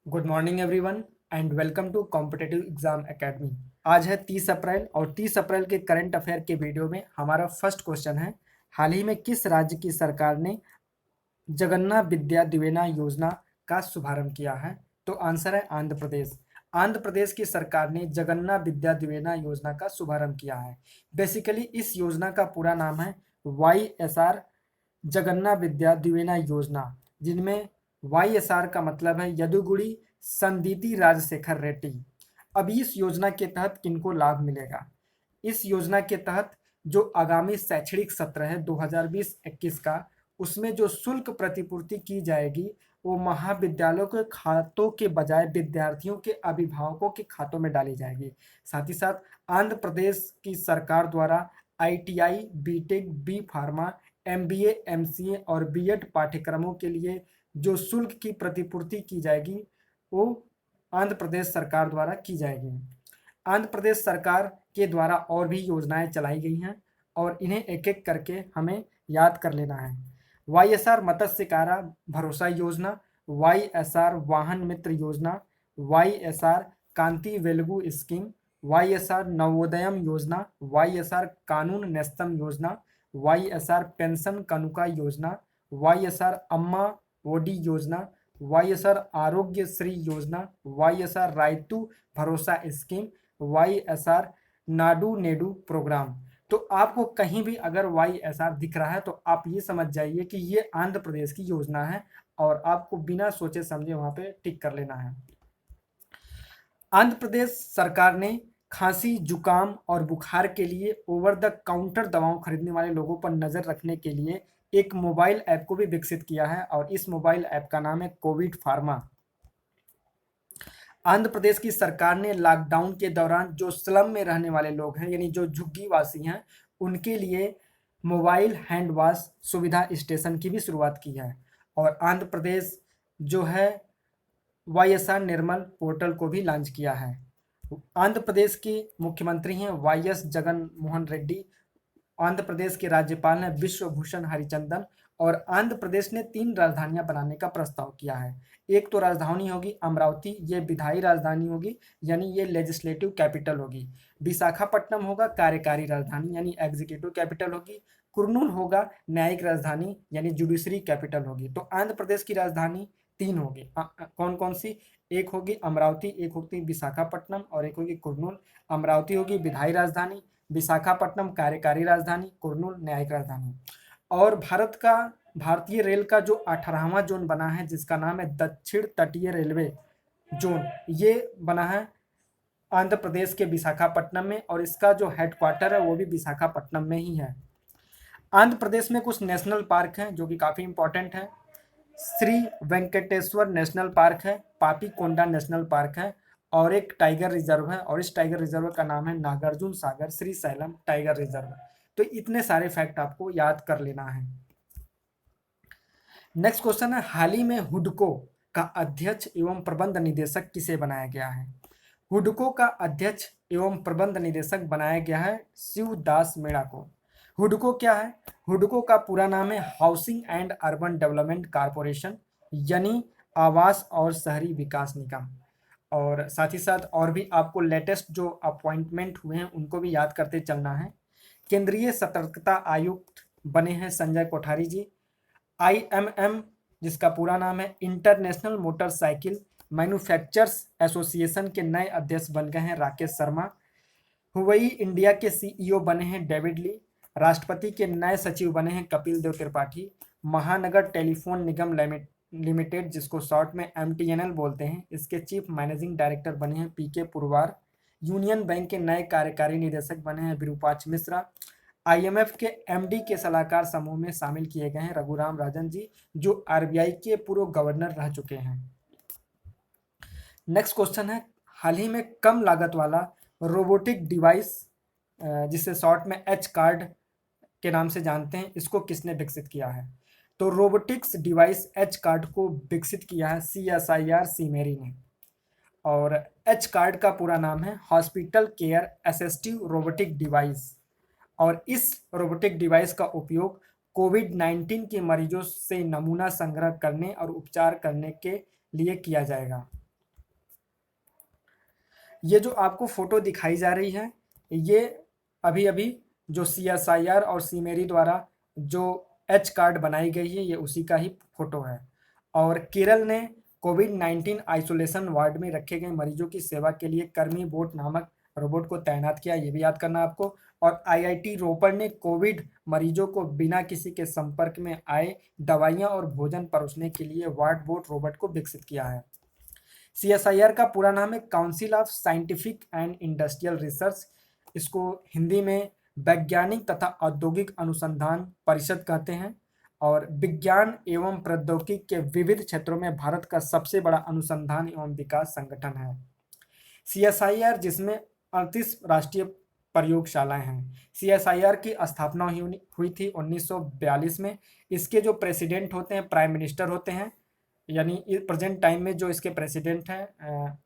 Good morning everyone and welcome to competitive exam academy. आज है 30 अप्रैल और 30 अप्रैल के करंट अफेयर के वीडियो में हमारा फर्स्ट क्वेश्चन है, हाल ही में किस राज्य की सरकार ने जगन्नाथ विद्या दिवेना योजना का शुभारंभ किया है? तो आंसर है आंध्र प्रदेश। आंध्र प्रदेश की सरकार ने जगन्नाथ विद्या दिवेना योजना का शुभारंभ किया है। बेसिकली इस योजना का पूरा नाम है YSR जगन्नाथ विद्या दिवेना योजना, जिनमें YSR का मतलब है यदुगुड़ी संदीति राजशेखर रेड्डी। अब इस योजना के तहत किनको लाभ मिलेगा? इस योजना के तहत जो आगामी शैक्षणिक सत्र है 2020-21 का, उसमें जो शुल्क प्रतिपूर्ति की जाएगी वो महाविद्यालयों के खातों के बजाय विद्यार्थियों के अभिभावकों के खातों में डाली जाएगी। साथ ही साथ आंध्र प्रदेश की सरकार द्वारा ITI, BTech, B pharma, MBA, MCA और BEd पाठ्यक्रमों के लिए जो शुल्क की प्रतिपूर्ति की जाएगी वो आंध्र प्रदेश सरकार द्वारा की जाएगी। आंध्र प्रदेश सरकार के द्वारा और भी योजनाएं चलाई गई हैं और इन्हें एक एक करके हमें याद कर लेना है। YSR मत्स्यकारा भरोसा योजना, YSR वाहन मित्र योजना, YSR कांति वेलगु स्कीम, YSR नवोदयम योजना, YSR कानून नेस्तम योजना, YSR पेंशन कनुका योजना, YSR अम्मा ओडी योजना, YSR आरोग्य श्री योजना, YSR रायतू भरोसा स्कीम, YSR नाडू नेडू प्रोग्राम। तो आपको कहीं भी अगर YSR दिख रहा है तो आप ये समझ जाइए कि ये आंध्र प्रदेश की योजना है और आपको बिना सोचे समझे वहां पे टिक कर लेना है। आंध्र प्रदेश सरकार ने खांसी, जुकाम और बुखार के लिए ओवर द काउंटर दवाओं खरीदने वाले लोगों पर नजर रखने के लिए एक मोबाइल ऐप को भी विकसित किया है और इस मोबाइल ऐप का नाम है कोविड फार्मा। आंध्र प्रदेश की सरकार ने लॉकडाउन के दौरान जो स्लम में रहने वाले लोग हैं, यानी जो झुग्गीवासी हैं, उनके लिए मोबाइल हैंड वॉश सुविधा स्टेशन की भी शुरुआत की है। और आंध्र प्रदेश जो है YSR निर्मल पोर्टल को भी लॉन्च किया है। आंध्र प्रदेश के मुख्यमंत्री हैं YS जगन मोहन रेड्डी। आंध्र प्रदेश के राज्यपाल हैं विश्वभूषण हरिचंदन। और आंध्र प्रदेश ने 3 राजधानियां बनाने का प्रस्ताव किया है। एक तो राजधानी होगी अमरावती, ये विधायी राजधानी होगी यानी ये लेजिस्लेटिव कैपिटल होगी। विशाखापट्टनम होगा कार्यकारी राजधानी यानी एग्जीक्यूटिव कैपिटल होगी। कुर्नूल होगा न्यायिक राजधानी यानी जुडिशरी कैपिटल होगी। तो आंध्र प्रदेश की राजधानी 3 होगी। कौन कौन सी? एक होगी अमरावती, एक होगी विशाखापट्टनम और एक होगी कुर्नूल। अमरावती होगी विधायी राजधानी, विशाखापट्टनम कार्यकारी राजधानी, कुर्नूल न्यायिक राजधानी। और भारतीय रेल का जो 18वां जोन बना है जिसका नाम है दक्षिण तटीय रेलवे जोन, ये बना है आंध्र प्रदेश के विशाखापट्टनम में और इसका जो हेडक्वार्टर है वो भी विशाखापट्टनम में ही है। आंध्र प्रदेश में कुछ नेशनल पार्क हैं जो कि काफ़ी इंपॉर्टेंट है। श्री वेंकटेश्वर नेशनल पार्क है, पापी कोंडा नेशनल पार्क है और एक टाइगर रिजर्व है और इस टाइगर रिजर्व का नाम है Nagarjuna Sagar Shri slam tiger reserve. तो इतने सारे फैक्ट आपको याद कर लेना है। नेक्स्ट क्वेश्चन है, हाल ही में हुडको का अध्यक्ष एवं प्रबंध निदेशक किसे बनाया गया है? हुडको का अध्यक्ष एवं प्रबंध निदेशक बनाया गया है शिवदास मीणा को। हुडको क्या है? हुडको का पूरा नाम है housing and urban development corporation यानी आवास और शहरी विकास निगम। और साथ ही साथ और भी आपको लेटेस्ट जो अपॉइंटमेंट हुए हैं उनको भी याद करते चलना है। केंद्रीय सतर्कता आयुक्त बने हैं संजय कोठारी जी। IMM जिसका पूरा नाम है इंटरनेशनल मोटरसाइकिल मैन्युफैक्चरर्स एसोसिएशन के नए अध्यक्ष बन गए हैं राकेश शर्मा। हुवई इंडिया के CEO बने हैं डेविड ली। राष्ट्रपति के नए सचिव बने हैं कपिल देव त्रिपाठी। महानगर टेलीफोन निगम लिमिटेड जिसको शॉर्ट में MTNL बोलते हैं, इसके चीफ मैनेजिंग डायरेक्टर बने हैं PK पुरवार। यूनियन बैंक के नए कार्यकारी निदेशक बने हैं विरूपाक्ष मिश्रा। IMF के MD के सलाहकार समूह में शामिल किए गए हैं रघुराम राजन जी, जो RBI के पूर्व गवर्नर रह चुके हैं। नेक्स्ट क्वेश्चन है, हाल ही में कम लागत वाला रोबोटिक डिवाइस जिसे शॉर्ट में H कार्ड के नाम से जानते हैं, इसको किसने विकसित किया है? तो रोबोटिक्स डिवाइस H कार्ड को विकसित किया है CSIR सीमेरी ने। और H कार्ड का पूरा नाम है hospital care assistive robotic device. और इस रोबोटिक डिवाइस का उपयोग कोविड-19 के मरीजों से नमूना संग्रह करने और उपचार करने के लिए किया जाएगा। ये जो आपको फोटो दिखाई जा रही है, ये अभी अभी जो CSIR और सीमेरी द्वारा जो एच कार्ड बनाई गई है, ये उसी का ही फोटो है। और केरल ने कोविड-19 आइसोलेशन वार्ड में रखे गए मरीजों की सेवा के लिए कर्मी बोट नामक रोबोट को तैनात किया, ये भी याद करना आपको। और IIT रोपड़ ने कोविड मरीजों को बिना किसी के संपर्क में आए दवाइयां और भोजन परोसने के लिए वार्ड बोट रोबोट को विकसित किया है। CSIR का पूरा नाम है council of scientific and industrial research. इसको हिंदी में वैज्ञानिक तथा औद्योगिक अनुसंधान परिषद कहते हैं, और विज्ञान एवं प्रौद्योगिकी के विविध क्षेत्रों में भारत का सबसे बड़ा अनुसंधान एवं विकास संगठन है। CSIR जिसमें 38 राष्ट्रीय प्रयोगशालाएं हैं। CSIR की स्थापना हुई थी 1942 में। इसके जो प्रेसिडेंट होते हैं, प्राइम मिनिस्टर होते हैं, यानी प्रेजेंट टाइम में जो इसके प्रेसिडेंट हैं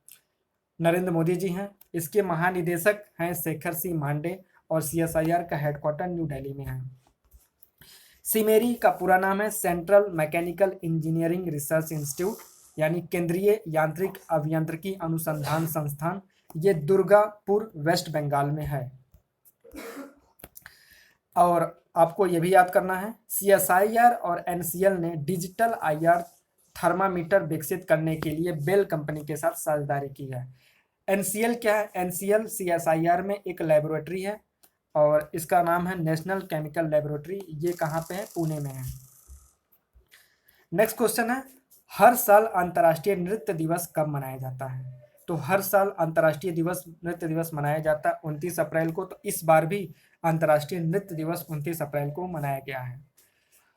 नरेंद्र मोदी जी हैं। इसके महानिदेशक हैं शेखर सिंह मांडे, और CSIR का हेडक्वार्टर न्यू दिल्ली में है। सीमेरी का पूरा नाम है central mechanical engineering research institute, यानी केंद्रीय यांत्रिक अभियांत्रिकी अनुसंधान संस्थान। ये दुर्गापुर वेस्ट बंगाल में है। और आपको ये भी याद करना है, CSIR और NCL ने डिजिटल IR थर्मामीटर विकसित करने के लिए बेल कंपनी के साथ साझेदारी की है। NCL क्या है? NCL CSIR में एक लेबोरेटरी है, और इसका नाम है नेशनल केमिकल लेबोरेटरी। ये कहाँ पे है? पुणे में है। नेक्स्ट क्वेश्चन है, हर साल अंतर्राष्ट्रीय नृत्य दिवस कब मनाया जाता है? तो हर साल अंतर्राष्ट्रीय नृत्य दिवस मनाया जाता है 29 अप्रैल को। तो इस बार भी अंतर्राष्ट्रीय नृत्य दिवस 29 अप्रैल को मनाया गया है,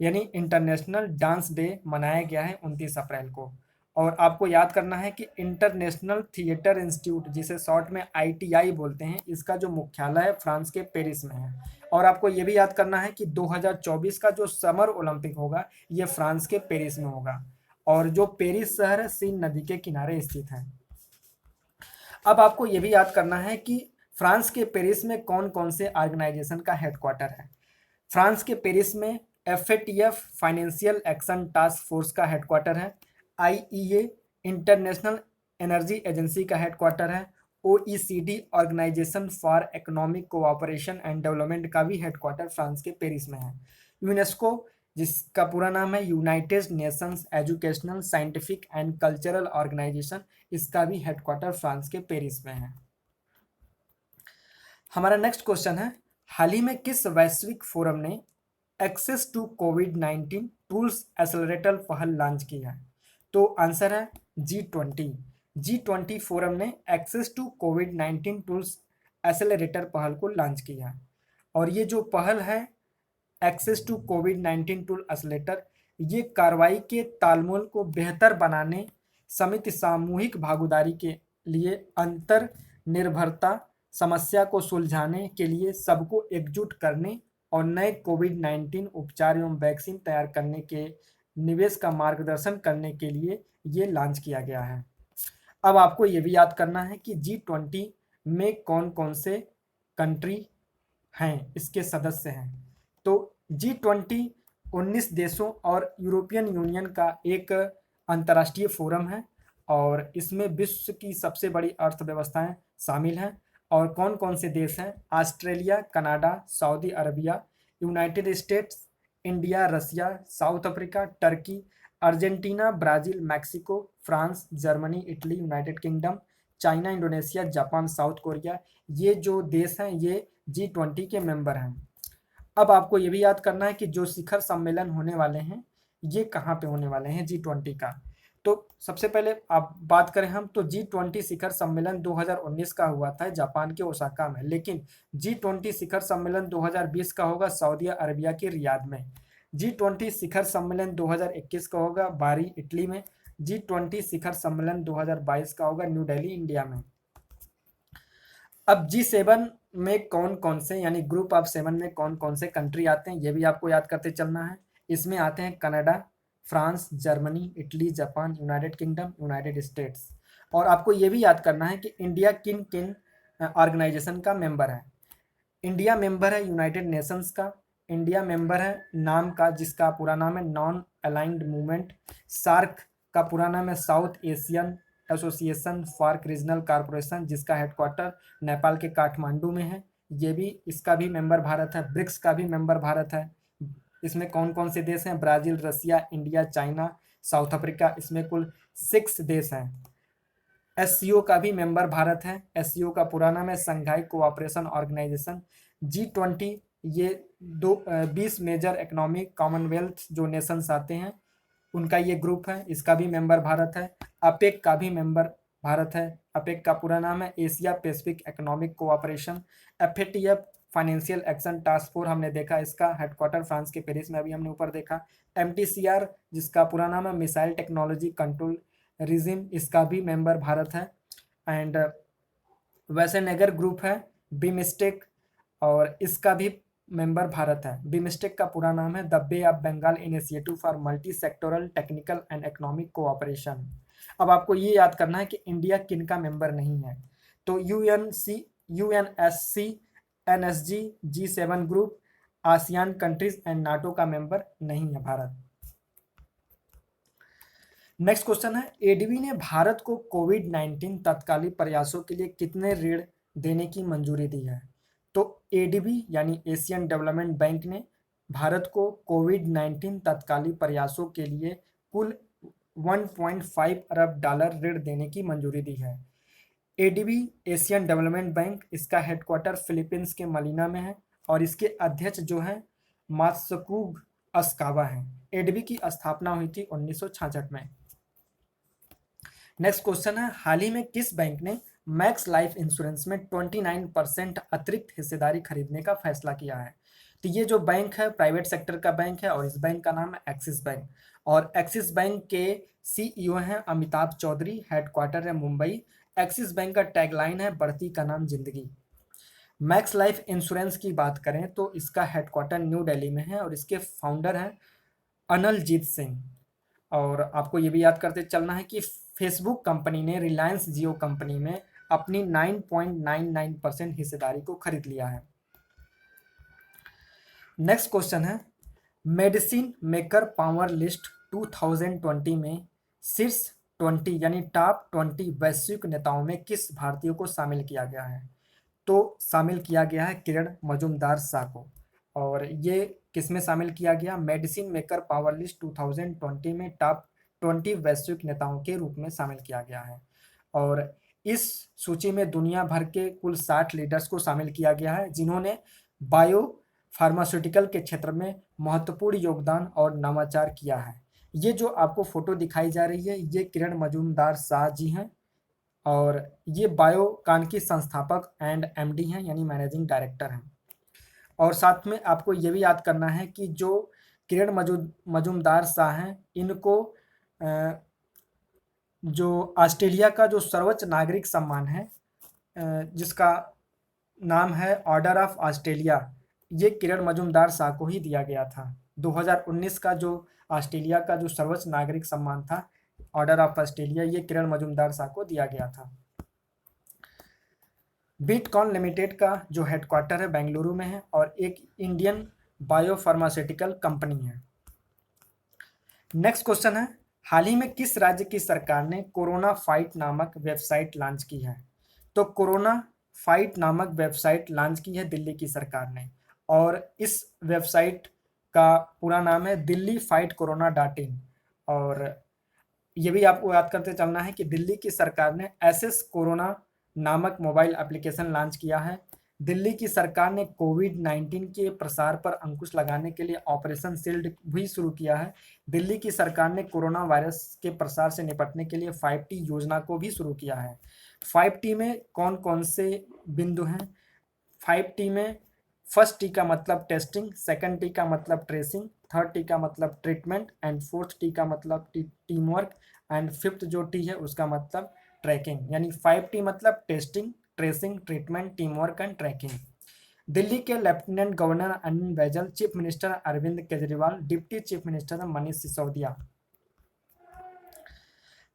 यानी इंटरनेशनल डांस डे मनाया गया है 29 अप्रैल को। और आपको याद करना है कि इंटरनेशनल थिएटर इंस्टीट्यूट, जिसे शॉर्ट में ITI बोलते हैं, इसका जो मुख्यालय है फ्रांस के पेरिस में है। और आपको ये भी याद करना है कि 2024 का जो समर ओलंपिक होगा, ये फ्रांस के पेरिस में होगा, और जो पेरिस शहर है सीन नदी के किनारे स्थित है। अब आपको ये भी याद करना है कि फ्रांस के पेरिस में कौन कौन से ऑर्गेनाइजेशन का हेडक्वार्टर है। फ्रांस के पेरिस में FATF financial action task force का हेडक्वार्टर है। IEA इंटरनेशनल एनर्जी एजेंसी का हेडक्वार्टर है। OECD organisation for economic cooperation and development का भी हेडक्वार्टर फ्रांस के पेरिस में है। यूनेस्को, जिसका पूरा नाम है united nations educational scientific and cultural organisation, इसका भी हेडक्वार्टर फ्रांस के पेरिस में है। हमारा नेक्स्ट क्वेश्चन है, हाल ही में किस वैश्विक फोरम ने एक्सेस टू कोविड-19 टूल्स एक्सेलरेटर पहल लॉन्च की है? तो आंसर है G20। G20 फोरम ने एक्सेस टू कोविड-19 टूल्स एक्सेलरेटर पहल को लॉन्च किया है। और ये जो पहल है एक्सेस टू कोविड-19 टूल एक्सेलरेटर, ये कार्रवाई के तालमेल को बेहतर बनाने समिति सामूहिक भागीदारी के लिए अंतर निर्भरता समस्या को सुलझाने के लिए सबको एकजुट करने और नए कोविड-19 उपचार एवं वैक्सीन तैयार करने के निवेश का मार्गदर्शन करने के लिए ये लॉन्च किया गया है। अब आपको ये भी याद करना है कि G20 में कौन कौन से कंट्री हैं, इसके सदस्य हैं। तो G20 19 देशों और यूरोपियन यूनियन का एक अंतर्राष्ट्रीय फोरम है, और इसमें विश्व की सबसे बड़ी अर्थव्यवस्थाएं शामिल हैं। और कौन कौन से देश हैं? Australia, Canada, Saudi Arabia, United States, India, Russia, South Africa, Turkey, Argentina, Brazil, Mexico, France, Germany, Italy, United Kingdom, China, Indonesia, Japan, South Korea. ये जो देश हैं ये G20 के मेंबर हैं। अब आपको ये भी याद करना है कि जो शिखर सम्मेलन होने वाले हैं, ये कहाँ पे होने वाले हैं G20 का। तो सबसे पहले आप बात करें हम, तो G20 शिखर सम्मेलन 2019 का हुआ था जापान के ओसाका में, लेकिन G20 शिखर सम्मेलन 2020 का होगा सऊदी अरबिया के रियाद में। G20 शिखर सम्मेलन 2021 का होगा बारी, इटली में। G20 शिखर सम्मेलन 2022 का होगा न्यू दिल्ली, इंडिया में। अब G7 में कौन कौन से, यानी ग्रुप ऑफ 7 में कौन कौन से कंट्री आते हैं, ये भी आपको याद करते चलना है। इसमें आते हैं Canada, France, Germany, Italy, Japan, United kingdom, United states. और आपको ये भी याद करना है कि इंडिया किन किन ऑर्गेनाइजेशन का मेंबर है। इंडिया मेंबर है यूनाइटेड नेशंस का। इंडिया मेंबर है नाम का, जिसका पूरा नाम है नॉन अलाइंड मूवमेंट। सार्क का पूरा नाम है south Asian association for regional corporation, जिसका हेडक्वार्टर नेपाल के काठमांडू में है, ये भी इसका भी मेंबर भारत है। ब्रिक्स का भी मेंबर भारत है। इसमें कौन कौन से देश हैं? ब्राज़ील, रसिया, इंडिया, चाइना, साउथ अफ्रीका, इसमें कुल 6 देश हैं। एससीओ का भी मेंबर भारत है। एससीओ का पूरा नाम है संघाई कोऑपरेशन ऑर्गेनाइजेशन। G20, ये 20 मेजर इकोनॉमिक कॉमनवेल्थ जो नेशंस आते हैं उनका ये ग्रुप है, इसका भी मेंबर भारत है। अपेक का भी मेंबर भारत है। अपेक का पूरा नाम है Asia Pacific economic cooperation. FATF financial action task force, हमने देखा इसका हेडक्वार्टर फ्रांस के पेरिस में, अभी हमने ऊपर देखा। एमटीसीआर, जिसका पूरा नाम है मिसाइल टेक्नोलॉजी कंट्रोल रिजिम, इसका भी मेंबर भारत है। एंड वैसेनेगर ग्रुप है बीमिस्टेक, और इसका भी मेंबर भारत है। बीमिस्टेक का पूरा नाम है the bay of Bengal initiative for multi sectoral technical and economic cooperation. अब आपको ये याद करना है कि इंडिया किन का मेंबर नहीं है। तो UNSC, NSG, G7 group, ASEAN countries and NATO का मेंबर नहीं है भारत। नेक्स्ट क्वेश्चन है, एडीबी ने भारत को कोविड-19 तत्कालीन प्रयासों के लिए कितने ऋण देने की मंजूरी दी है? तो एडीबी यानी एशियन डेवलपमेंट बैंक ने भारत को कोविड-19 तत्कालीन प्रयासों के लिए कुल 1.5 अरब डॉलर ऋण देने की मंजूरी दी है। एडीबी एशियन डेवलपमेंट बैंक, इसका हेडक्वार्टर फिलीपींस के मनीला में है और इसके अध्यक्ष जो है मात्सुको असाकावा हैं। एडीबी की स्थापना हुई थी 1966 में। नेक्स्ट क्वेश्चन है, हाल ही में किस बैंक ने मैक्स लाइफ इंश्योरेंस में 29% अतिरिक्त हिस्सेदारी खरीदने का फैसला किया है? तो ये जो बैंक है प्राइवेट सेक्टर का बैंक है और इस बैंक का नाम है एक्सिस बैंक, और एक्सिस बैंक के सीईओ हैं अमिताभ चौधरी। हेडक्वार्टर है मुंबई। एक्सिस बैंक का टैगलाइन है बढ़ती का नाम जिंदगी। मैक्स लाइफ इंश्योरेंस की बात करें तो इसका हेडक्वार्टर न्यू दिल्ली में है और इसके फाउंडर हैं अनलजीत सिंह। और आपको ये भी याद करते चलना है कि फेसबुक कंपनी ने रिलायंस जियो कंपनी में अपनी 9.99% हिस्सेदारी को खरीद लिया है। नेक्स्ट क्वेश्चन है, मेडिसिन मेकर पावर लिस्ट 2020 में शीर्ष 20 यानी टॉप 20 वैश्विक नेताओं में किस भारतीय को शामिल किया गया है? तो शामिल किया गया है किरण मजूमदार शाह को। और ये किस में शामिल किया गया? मेडिसिन मेकर पावर लिस्ट 2020 में टॉप 20 वैश्विक नेताओं के रूप में शामिल किया गया है। और इस सूची में दुनिया भर के कुल 60 लीडर्स को शामिल किया गया है जिन्होंने बायो फार्मास्यूटिकल के क्षेत्र में महत्वपूर्ण योगदान और नवाचार किया है। ये जो आपको फोटो दिखाई जा रही है ये किरण मजूमदार शाह जी हैं और ये बायोकॉन की संस्थापक एंड एमडी हैं यानी मैनेजिंग डायरेक्टर हैं। और साथ में आपको ये भी याद करना है कि जो किरण मजूमदार शाह हैं इनको जो ऑस्ट्रेलिया का जो सर्वोच्च नागरिक सम्मान है जिसका नाम है ऑर्डर ऑफ ऑस्ट्रेलिया, ये किरण मजूमदार शाह को ही दिया गया था। 2019 का जो ऑस्ट्रेलिया का जो सर्वोच्च नागरिक सम्मान था ऑर्डर ऑफ ऑस्ट्रेलिया, ये किरण मजूमदार शाह को दिया गया था। बिटकॉन लिमिटेड का जो हेडक्वार्टर है बेंगलुरु में है और एक इंडियन बायोफार्मास्यूटिकल कंपनी है। नेक्स्ट क्वेश्चन है, हाल ही में किस राज्य की सरकार ने कोरोना फाइट नामक वेबसाइट लॉन्च की है? तो कोरोना फाइट नामक वेबसाइट लॉन्च की है दिल्ली की सरकार ने और इस वेबसाइट का पूरा नाम है दिल्ली फाइट कोरोना.in। और ये भी आपको याद करते चलना है कि दिल्ली की सरकार ने एसएस कोरोना नामक मोबाइल एप्लीकेशन लॉन्च किया है। दिल्ली की सरकार ने कोविड-19 के प्रसार पर अंकुश लगाने के लिए ऑपरेशन शील्ड भी शुरू किया है। दिल्ली की सरकार ने कोरोना वायरस के प्रसार से निपटने के लिए 5T योजना को भी शुरू किया है। 5T में कौन कौन से बिंदु हैं? 5T में फर्स्ट टी का मतलब टेस्टिंग, सेकंड टी का मतलब ट्रेसिंग, थर्ड टी का मतलब ट्रीटमेंट एंड फोर्थ टी का मतलब टीम वर्क एंड फिफ्थ जो टी है उसका मतलब ट्रैकिंग। यानी 5T मतलब testing, tracing, treatment, team work and tracking. Delhi के lieutenant governor Anil Baijal, chief minister Arvind Kejriwal, deputy chief minister Manish Sisodia.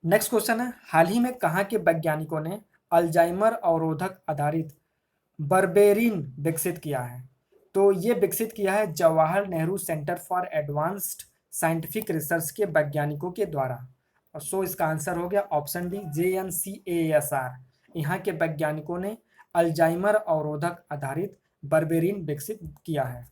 Next question है, हाल ही में कहाँ के वैज्ञानिकों ने अल्जाइमर अवरोधक आधारित बर्बेरिन विकसित किया है? तो ये विकसित किया है Jawahar Nehru centre for advanced scientific research के वैज्ञानिकों के द्वारा। और सो इसका आंसर हो गया ऑप्शन डी JNCASR। यहाँ के वैज्ञानिकों ने अल्जाइमर अवरोधक आधारित बर्बेरिन विकसित किया है।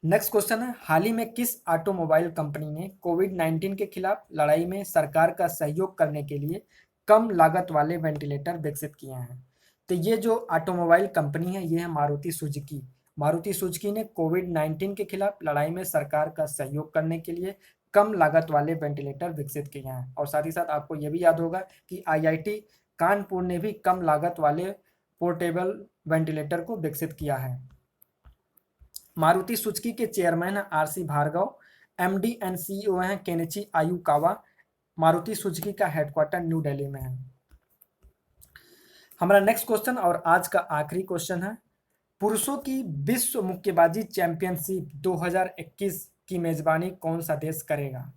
नेक्स्ट क्वेश्चन है, हाल ही में किस ऑटोमोबाइल कंपनी ने कोविड-19 के खिलाफ लड़ाई में सरकार का सहयोग करने के लिए कम लागत वाले वेंटिलेटर विकसित किए हैं? तो ये जो ऑटोमोबाइल कंपनी है ये है मारुति सुजुकी। मारुति सुजुकी ने कोविड-19 के खिलाफ लड़ाई में सरकार का सहयोग करने के लिए कम लागत वाले वेंटिलेटर विकसित किए हैं। और साथ ही साथ आपको ये भी याद होगा कि IIT कानपुर ने भी कम लागत वाले पोर्टेबल वेंटिलेटर को विकसित किया है। मारुति सुजुकी के चेयरमैन हैं RC भार्गव, MD एंड CEO हैं केनिची आयुकावा। मारुति सुजुकी का हेडक्वार्टर न्यू दिल्ली में है। हमारा नेक्स्ट क्वेश्चन और आज का आखिरी क्वेश्चन है, पुरुषों की विश्व मुक्केबाजी चैंपियनशिप 2021 की मेजबानी कौन सा देश करेगा?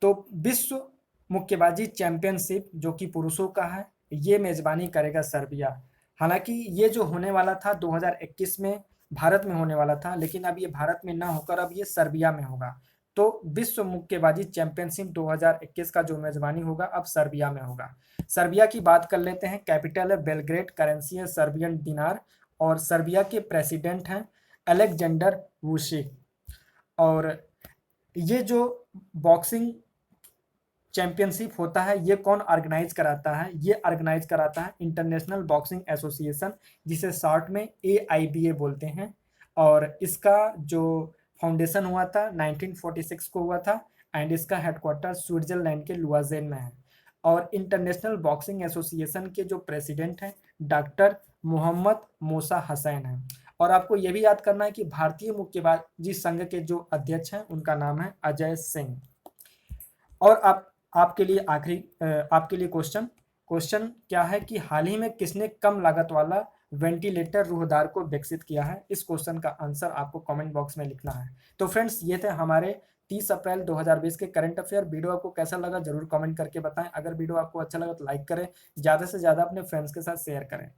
तो विश्व मुक्केबाजी चैंपियनशिप जो कि पुरुषों का है ये मेजबानी करेगा सर्बिया। हालांकि ये जो होने वाला था 2021 में भारत में होने वाला था, लेकिन अब ये भारत में ना होकर अब ये सर्बिया में होगा। तो विश्व मुक्केबाजी चैंपियनशिप 2021 का जो मेजबानी होगा अब सर्बिया में होगा। सर्बिया की बात कर लेते हैं। कैपिटल है बेलग्रेड, करेंसी है सर्बियन दिनार और सर्बिया के प्रेसिडेंट हैं अलेक्जेंडर वुशिक। और ये जो बॉक्सिंग चैंपियनशिप होता है ये कौन ऑर्गेनाइज कराता है? ये ऑर्गेनाइज कराता है इंटरनेशनल बॉक्सिंग एसोसिएशन, जिसे शॉर्ट में AIBA बोलते हैं। और इसका जो फाउंडेशन हुआ था 1946 को हुआ था एंड इसका हेडक्वार्टर स्विट्जरलैंड के लुआजेन में है। और इंटरनेशनल बॉक्सिंग एसोसिएशन के जो प्रेसिडेंट हैं डॉक्टर मोहम्मद मोसा हसैन हैं। और आपको ये भी याद करना है कि भारतीय मुक्केबाजी संघ के जो अध्यक्ष हैं उनका नाम है अजय सिंह। और आपके लिए आखिरी आपके लिए क्वेश्चन क्या है कि हाल ही में किसने कम लागत वाला वेंटिलेटर रूहदार को विकसित किया है? इस क्वेश्चन का आंसर आपको कमेंट बॉक्स में लिखना है। तो फ्रेंड्स ये थे हमारे 30 अप्रैल 2020 के करंट अफेयर। वीडियो आपको कैसा लगा जरूर कमेंट करके बताएं। अगर वीडियो आपको अच्छा लगा तो लाइक करें, ज़्यादा से ज़्यादा अपने फ्रेंड्स के साथ शेयर करें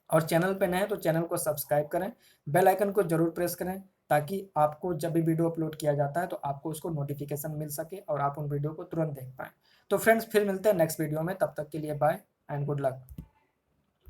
और चैनल पे नए हैं तो चैनल को सब्सक्राइब करें, बेल आइकन को जरूर प्रेस करें ताकि आपको जब भी वीडियो अपलोड किया जाता है तो आपको उसको नोटिफिकेशन मिल सके और आप उन वीडियो को तुरंत देख पाएं। तो फ्रेंड्स फिर मिलते हैं नेक्स्ट वीडियो में, तब तक के लिए बाय एंड गुड लक।